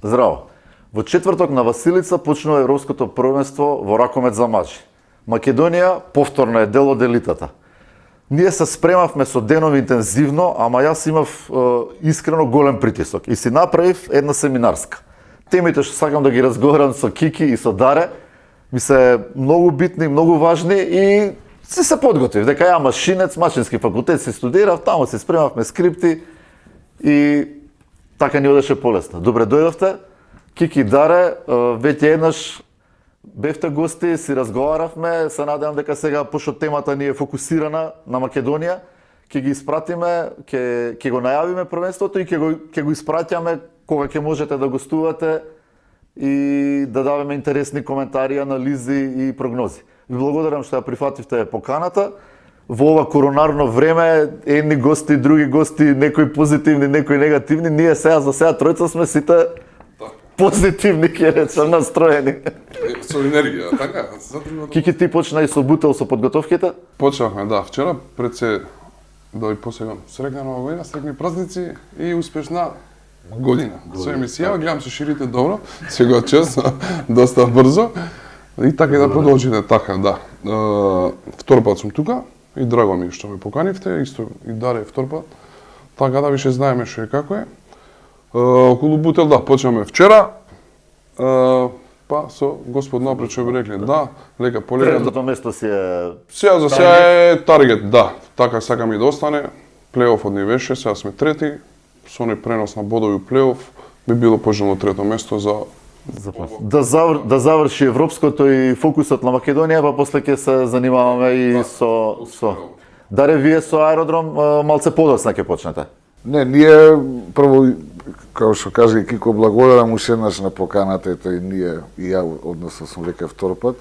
Здраво. Во четврток на Василица почнува Европското првенство во ракомет за мажи. Македонија повторно е дел од елитата. Ние се спремавме со денови интензивно, ама јас имав искрено голем притисок и си направив една семинарска. Темите што сакам да ги разговарам со Кики и со Даре ми се многу битни, многу важни и се подготвив. Дека ја машинец, машински факултет си студирав, таму се спремавме скрипти и така ни одеше полесно. Добре дојдовте. Кики и Даре, веќе еднаш бевте гости, си разговаравме, се надевам дека сега, пошто темата ни е фокусирана на Македонија, ќе ги испратиме, ќе го најавиме првенството и ќе го испраќаме кога ќе можете да гостувате и да даваме интересни коментари, анализи и прогнози. Ви благодарам што ја прифативте поканата. Во ова коронарно време, едни гости, други гости, некои позитивни, некои негативни, ние сега за сега тројца сме сите позитивни, ќе речем, настроени. Со енергија, така? Кики, ти почна и со Бутел со подготовките? Почнавме, да. Вчера пред се дој посегам. Среќна нова година, среќни празници и успешна година. Со емисија, гледам се ширите добро, сега чест, доста брзо. И така и да продолжите, така, да. Втор пат сум тука и драго ми што ме поканивте, исто и Даре втор пат. Така да више знаеме што и како е. Околу Бутел, да, почнеме вчера. Па со господ напред што би рекле, да, лека полека. Третото место си е... Сега за сега е таргет, да. Така сакам и да остане. Плейофот ни беше, сега сме трети. Со оној пренос на бодови у плейоф би било пожелно трето место за... Да заврши европското и фокусот на Македонија, па после ќе се занимаваме и со... Даре, вие со аеродром малце подоцна ќе почнете. Не, ние прво, како што кажа и Кико, благодарам уште еднаш на поканата, ето и ние, и ја, односно сум веќе втор пат.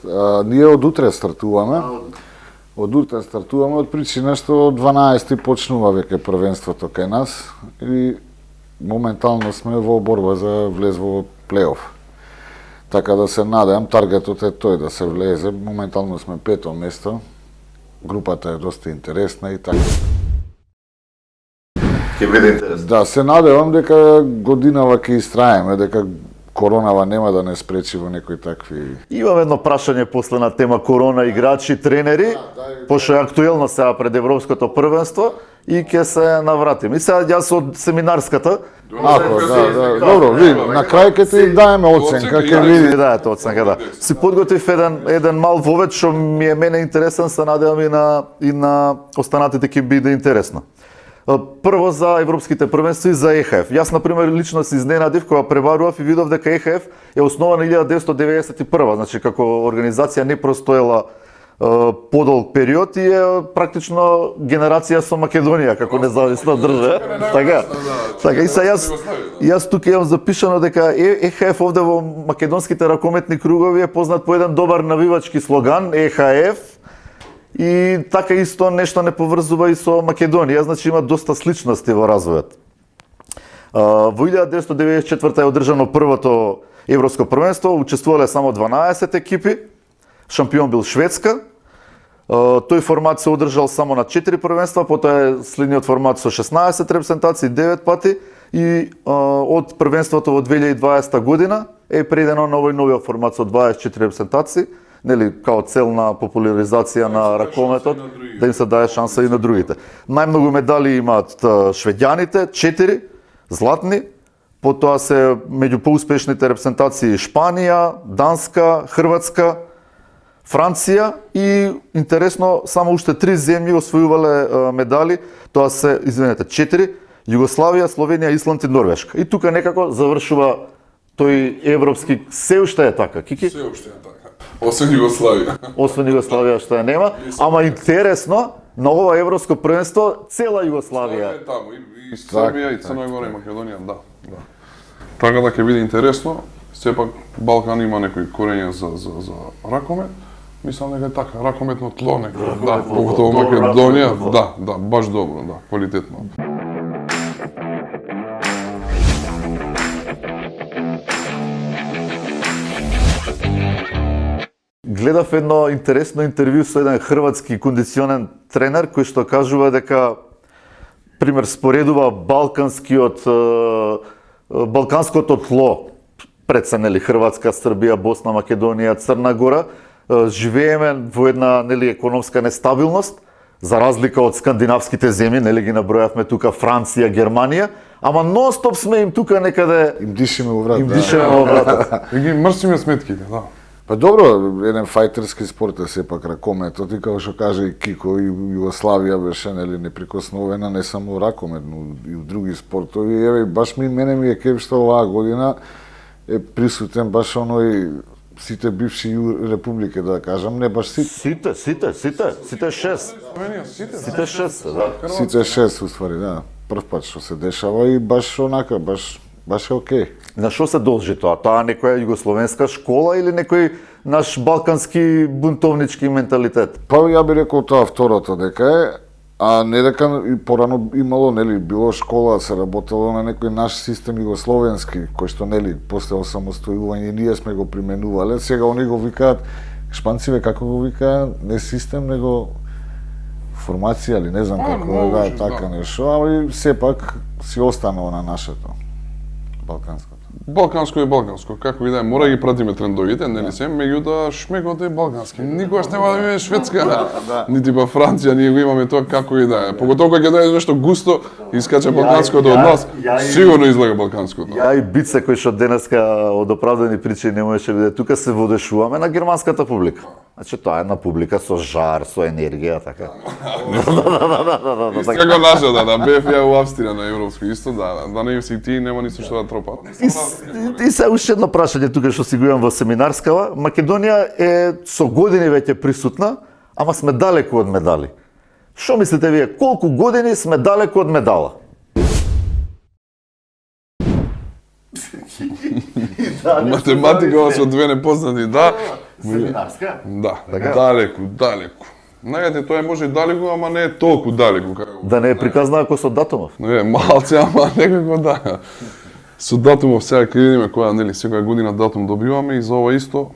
Ние од утре стартуваме. Од утре стартуваме од причина што 12 почнува веќе првенството кај нас и моментално сме во борба за влез во плейоф. Така да се надевам, таргетот е тој да се влезе. Моментално сме пето место. Групата е доста интересна и така. Ќе биде интересно. Да, се надевам дека годинава ќе истраеме, дека коронава нема да не спречи во некои такви... Имам едно прашање после на тема корона, играчи, тренери, пошто е актуелно сега пред Европското првенство и ќе се навратим. И сега јас од семинарската... Ако, да, добро, ви, на крај ќе ти даеме оценка, ќе види. Ви даете оценка, да. Си подготвив еден мал вовед што ми е мене интересен, се надевам и на останатите ќе биде интересно. Прво за европските првенства и за ЕХФ. Јас, например, лично се изненадив кога пребарував и видов дека ЕХФ е основана 1991, значи како организација не простоела подолг период и е практично генерација со Македонија како независна држава. Така. Така и сега јас тука имам запишано дека ЕХФ овде во македонските ракометни кругови е познат по еден добар навивачки слоган ЕХФ. И така исто нешто не поврзува и со Македонија, значи има доста сличности во развојот. Во 1994 е одржано првото европско првенство, учествувале само 12 екипи, шампион бил Шведска. Тој формат се одржал само на 4 првенства, потоа е следниот формат со 16 репрезентации, 9 пати и од првенството во 2020 година е предено на овој новиот формат со 24 репрезентации, нели, као цел на популяризација на ракометот, да им се даде шанса и на другите. Најмногу медали имаат шведјаните, 4 златни, потоа се меѓу поуспешните репрезентации Шпанија, Данска, Хрватска, Франција и интересно само уште 3 земји освојувале медали, тоа се, извинете, 4, Југославија, Словенија, Исланд и Норвешка. И тука некако завршува тој европски, се уште е така, Кики? Се уште е така. Освен Југославија. Освен Југославија што ја нема, ама интересно, на ова европско првенство цела Југославија е таму, и Србија, и Црна Гора, и Македонија, да. Така да ќе биде интересно, сепак Балкан има некои корења за ракомет. Мислам дека е така, ракометно тло некој, да, поготово Македонија, да, баш добро, да, квалитетно. Гледав едно интересно интервју со еден хрватски кондиционен тренер кој што кажува дека пример споредува балканското тло пред се нели Хрватска, Србија, Босна, Македонија, Црна Гора, живееме во една нели економска нестабилност, за разлика од скандинавските земји, нели ги набројавме тука Франција, Германија, ама нон-стоп сме им тука некаде Им дишиме у врат. им дишеме во вратот. И ги мрсиме сметките, да. Па добро, еден фајтерски спорт е сепак ракометот и како што каже и Кико, и Југославија беше нели неприкосновена не само ракомет, но и у други спортови. Еве баш мене ми е кеф што оваа година е присутен баш оној сите бивши републики, да кажам, не баш сите. Сите шест. Словенија, сите. Сите шест, да. Сите 6 уствари, да. Прв пат што се дешава и баш онака, баш е окей. На што се должи тоа? Тоа некоја југословенска школа или некој наш балкански бунтовнички менталитет? Па ја би рекол тоа второто дека е, а не дека и порано имало, нели, било школа, се работело на некој наш систем југословенски, кој што, нели, после осамостојување ние сме го применувале. Сега они го викаат, шпанциве како го викаат, не систем, него формација или не знам како да е така нешто, али сепак си останало на нашето, балканското. Балканско е балканско, како и да е, мора ги пратиме трендовите, нели се, меѓутоа шмегот е балкански. Никогаш нема да биде шведска, нити па Франција, ние го имаме тоа како и да е. Поготоа кога ќе дојде нешто густо, искача балканското од нас, сигурно излага балканското. Ја и Бице кој што денеска од оправдани причини не можеше да биде тука, се водешуваме на германската публика. Значи тоа е една публика со жар, со енергија, така. Исто како нашата, да бев ја у Австрија на европско исто, да не им си ти нема ништо што да тропат. И се уште едно прашање тука што си го имам во семинарскава. Македонија е со години веќе присутна, ама сме далеку од медали. Што мислите вие, колку години сме далеку од медала? Математика со две непознати, да. Семинарска? Да, далеку. Најате тоа може и далеку, ама не е толку далеку. Да не е приказна ако со датумов. Не е малце, ама некако да. Со датумов сега ќе видиме која, нели, секоја година датум добиваме и за ова исто.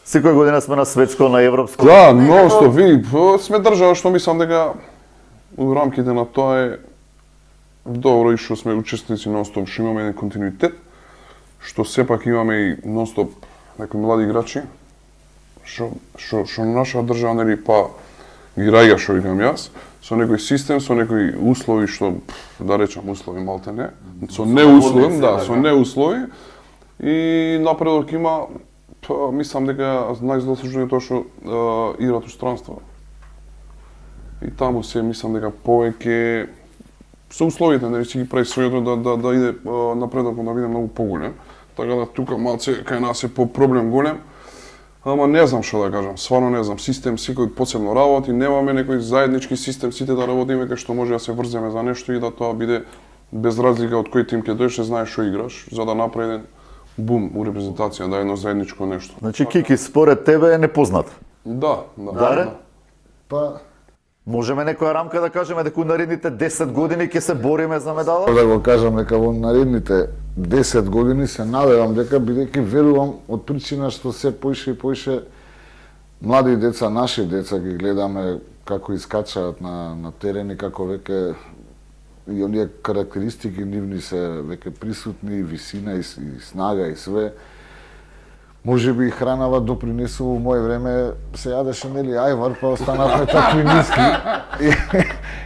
Секоја година сме на светско, на европско. Да, ноsto, види, сме држава што мислам дека у рамките на тоа е добро и што сме учесници ностоп, што имаме еден континуитет, што сепак имаме и ностоп некои млади играчи, што наша држава, нели, па ги раѓа, што викам јас, со некој систем, со некои услови што, да речам, услови малте не, со неуслови, да, со неуслови, и напредок има, мислам дека најзаслужено е тоа што играат у странство. И таму се мислам дека повеќе со условите, нели си ги прави својото да иде напредокот да биде многу поголем. Така да тука малце кај нас е по проблем голем. Ама не знам што да кажам, стварно не знам. Систем секој посебно работи, немаме некој заеднички систем, сите да работиме кај што може да се врземе за нешто и да тоа биде без разлика од кој тим ќе дојдеш, знаеш што играш, за да направи еден бум у репрезентација, да е едно заедничко нешто. Значи Кики, според тебе е непознат. Да. Даре? Па, Можеме некоја рамка да кажеме дека у наредните 10 години ќе се бориме за медала? да го кажам дека во наредните 10 години се надевам дека, бидејќи верувам од причина што се поише и поише млади деца, наши деца ги гледаме како искачаат на терен и како веќе и оние карактеристики нивни се веќе присутни, и висина и снага и све. Може би и хранава допринесува у моје време, се јадеше, нели, ајвар, па останавме такви ниски. И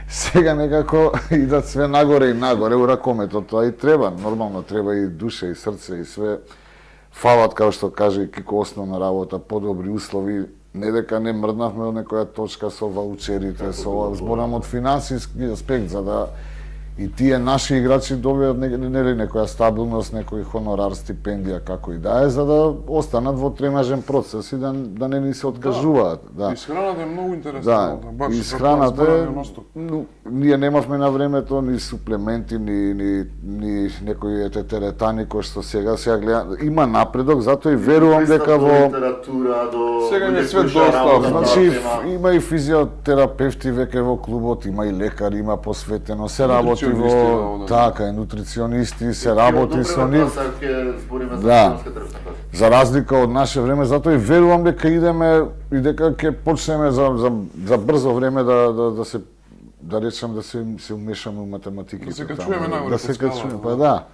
сега некако идат све нагоре и нагоре у ракометот, тоа и треба, нормално треба и душа и срце и све. Фалат, како што каже и Кико, основна работа, подобри услови, не дека не мрднавме од некоја точка со ваучерите, со зборам од финансиски аспект, за да и тие наши играчи добијат нели некоја стабилност, некој хонорар, стипендија, како и да е, за да останат во тренажен процес и да не ни се откажуваат. Да. Исхраната е многу интересна. Да, баш исхраната е, е... ние немавме на времето ни суплементи, ни некои теретани кои што сега гледа, има напредок, затоа и верувам дека во литература до сега е све доста. Значи има и физиотерапевти веќе во клубот, има и лекари, има посветено, се работи во така, и нутриционисти, се работи со нив. Да. За разлика од наше време, затоа и верувам дека идеме и дека ќе почнеме за брзо време да се да речам да се умешаме у математиките. Да се качуваме нагоре Да се по скала, качуваме, да. па да.